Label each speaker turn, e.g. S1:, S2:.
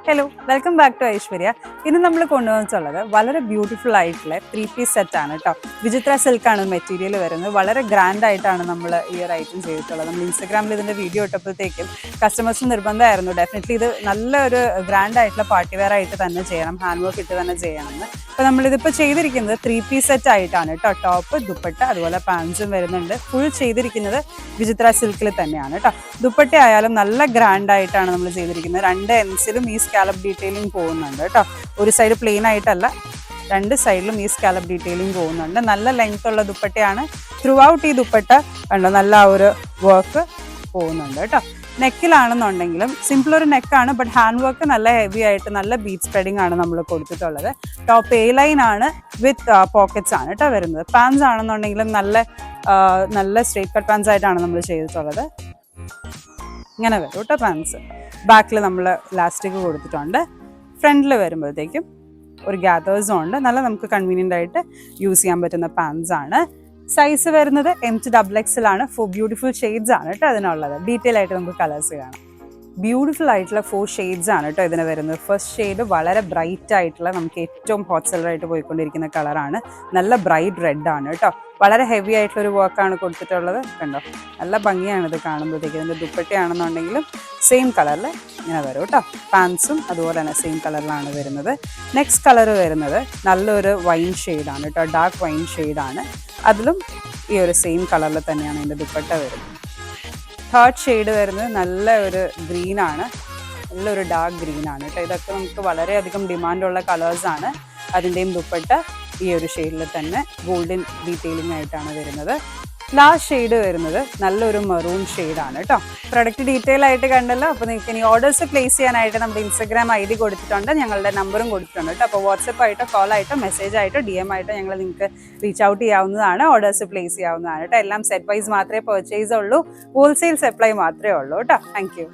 S1: Hello, welcome back to Aishwarya. ഇന്ന് നമ്മൾ കൊണ്ടുവന്നിട്ടുള്ളത് വളരെ ബ്യൂട്ടിഫുൾ ആയിട്ടുള്ള 3-piece സെറ്റ് ആണ് കേട്ടോ. വിചിത്ര സിൽക്കാണ് മെറ്റീരിയൽ വരുന്നത്. വളരെ ഗ്രാൻഡ് ആയിട്ടാണ് നമ്മൾ ഈ ഒരു ഐറ്റം ചെയ്തിട്ടുള്ളത്. നമ്മൾ ഇൻസ്റ്റാഗ്രാമിൽ ഇതിൻ്റെ വീഡിയോ ഇട്ടപ്പോഴത്തേക്കും കസ്റ്റമേഴ്സ് നിർബന്ധമായിരുന്നു ഡെഫിനറ്റ്ലി ഇത് നല്ലൊരു ഗ്രാൻഡ് ആയിട്ടുള്ള പാർട്ടി വെയർ ആയിട്ട് തന്നെ ചെയ്യണം, ഹാൻഡ് വർക്ക് ഇട്ട് തന്നെ ചെയ്യണമെന്ന്. അപ്പോൾ നമ്മളിതിപ്പോൾ ചെയ്തിരിക്കുന്നത് 3-piece സെറ്റ് ആയിട്ടാണ് കേട്ടോ. ടോപ്പ്, ദുപ്പട്ട, അതുപോലെ പാൻസും വരുന്നുണ്ട്. ഫുൾ ചെയ്തിരിക്കുന്നത് വിചിത്ര സിൽക്കിൽ തന്നെയാണ് കേട്ടോ. ദുപ്പട്ട ആയാലും നല്ല ഗ്രാൻഡ് ആയിട്ടാണ് നമ്മൾ ചെയ്തിരിക്കുന്നത്. 2 എൻസിലും ഈ സ്കാലപ്പ് ഡീറ്റെയിലിംഗ് പോകുന്നുണ്ട് കേട്ടോ. ഒരു സൈഡ് പ്ലെയിൻ ആയിട്ടല്ല, 2 സൈഡിലും ഈ സ്കാലപ്പ് ഡീറ്റെയിലിംഗ് പോകുന്നുണ്ട്. നല്ല ലെങ്ത് ഉള്ള ദുപ്പട്ടയാണ്. ത്രൂ ഔട്ട് ഈ ദുപ്പട്ട കണ്ടോ നല്ല ഒരു വർക്ക് പോകുന്നുണ്ട് കേട്ടോ. നെക്കിലാണെന്നുണ്ടെങ്കിലും സിമ്പിൾ ഒരു നെക്കാണ്, ബട്ട് ഹാൻഡ് വർക്ക് നല്ല ഹെവി ആയിട്ട് നല്ല ബീറ്റ് സ്പ്രെഡിംഗ് ആണ് നമ്മൾ കൊടുത്തിട്ടുള്ളത്. ടോപ്പ് എ ലൈൻ ആണ് വിത്ത് പോക്കറ്റ്സ് ആണ് കേട്ടോ വരുന്നത്. പാൻസ് ആണെന്നുണ്ടെങ്കിലും നല്ല സ്ട്രേറ്റ് കട്ട് പാൻസ് ആയിട്ടാണ് നമ്മൾ ചെയ്തിട്ടുള്ളത്. ഇങ്ങനെ വരും കേട്ടോ പാൻസ്. ബാക്കിൽ നമ്മൾ ലാസ്റ്റിക് കൊടുത്തിട്ടുണ്ട്. ഫ്രണ്ടിൽ വരുമ്പോഴത്തേക്കും ഒരു ഗ്യാതേഴ്സും ഉണ്ട്. നല്ല നമുക്ക് കൺവീനിയൻ്റ് ആയിട്ട് യൂസ് ചെയ്യാൻ പറ്റുന്ന പാൻസ് ആണ്. സൈസ് വരുന്നത് M2XXL ആണ്. 4 ബ്യൂട്ടിഫുൾ ഷെയ്ഡ്സ് ആണ് കേട്ടോ അതിനുള്ളത്. ഡീറ്റെയിൽ ആയിട്ട് നമുക്ക് കളേഴ്സ് കാണാം. ബ്യൂട്ടിഫുൾ ആയിട്ടുള്ള 4 ഷെയ്ഡ്സ് ആണ് കേട്ടോ ഇതിന് വരുന്നത്. ഫസ്റ്റ് ഷെയ്ഡ് വളരെ ബ്രൈറ്റ് ആയിട്ടുള്ള നമുക്ക് ഏറ്റവും ഹോട്ട് സെല്ലറായിട്ട് പോയിക്കൊണ്ടിരിക്കുന്ന കളറാണ്. നല്ല ബ്രൈറ്റ് റെഡ് ആണ് കേട്ടോ. വളരെ ഹെവി ആയിട്ടുള്ളൊരു വർക്കാണ് കൊടുത്തിട്ടുള്ളത്. കണ്ടോ നല്ല ഭംഗിയാണ് ഇത് കാണുമ്പോഴത്തേക്ക്. ഇതിൻ്റെ ദുപ്പട്ടയാണെന്നുണ്ടെങ്കിലും സെയിം കളറിൽ ഇങ്ങനെ വരും കേട്ടോ. പാൻസും അതുപോലെ തന്നെ സെയിം കളറിലാണ് വരുന്നത്. നെക്സ്റ്റ് കളർ വരുന്നത് നല്ലൊരു വൈൻ ഷെയ്ഡാണ് കേട്ടോ. ഡാർക്ക് വൈൻ ഷെയ്ഡാണ്. അതിലും ഈ ഒരു സെയിം കളറിൽ തന്നെയാണ് ഇതിൻ്റെ ദുപ്പട്ട വരുന്നത്. തേർഡ് ഷെയ്ഡ് വരുന്നത് നല്ല ഒരു ഗ്രീനാണ്, നല്ലൊരു ഡാർക്ക് ഗ്രീനാണ് കേട്ടോ. ഇതൊക്കെ നമുക്ക് വളരെയധികം ഡിമാൻഡുള്ള കളേഴ്സാണ്. അതിൻ്റെയും ദുപ്പട്ട ഈ ഒരു ഷെയ്ഡിൽ തന്നെ ഗോൾഡൻ ഡീറ്റെയിലിംഗ് ആയിട്ടാണ് വരുന്നത്. ലാസ്റ്റ് ഷെയ്ഡ് വരുന്നത് നല്ലൊരു മെറൂൺ ഷെയ്ഡാണ് കേട്ടോ. പ്രൊഡക്റ്റ് ഡീറ്റെയിൽ ആയിട്ട് കണ്ടല്ലോ. അപ്പോൾ നിങ്ങൾക്ക് ഇനി ഓർഡേഴ്സ് പ്ലേസ് ചെയ്യാനായിട്ട് നമ്മുടെ ഇൻസ്റ്റാഗ്രാം ID കൊടുത്തിട്ടുണ്ട്, ഞങ്ങളുടെ നമ്പറും കൊടുത്തിട്ടുണ്ട് കേട്ടോ. അപ്പോൾ വാട്സപ്പ് ആയിട്ടോ കോൾ ആയിട്ടോ മെസ്സേജ് ആയിട്ടോ DM ആയിട്ടോ ഞങ്ങൾ നിങ്ങൾക്ക് റീച്ച് ഔട്ട് ചെയ്യാവുന്നതാണ്, ഓർഡേഴ്സ് പ്ലേസ് ചെയ്യാവുന്നതാണ് കേട്ടോ. എല്ലാം സെറ്റ് വൈസ് മാത്രമേ പർച്ചേസ് ഉള്ളൂ, ഹോൾസെയിൽ സപ്ലൈ മാത്രമേ ഉള്ളൂ കേട്ടോ. Thank you.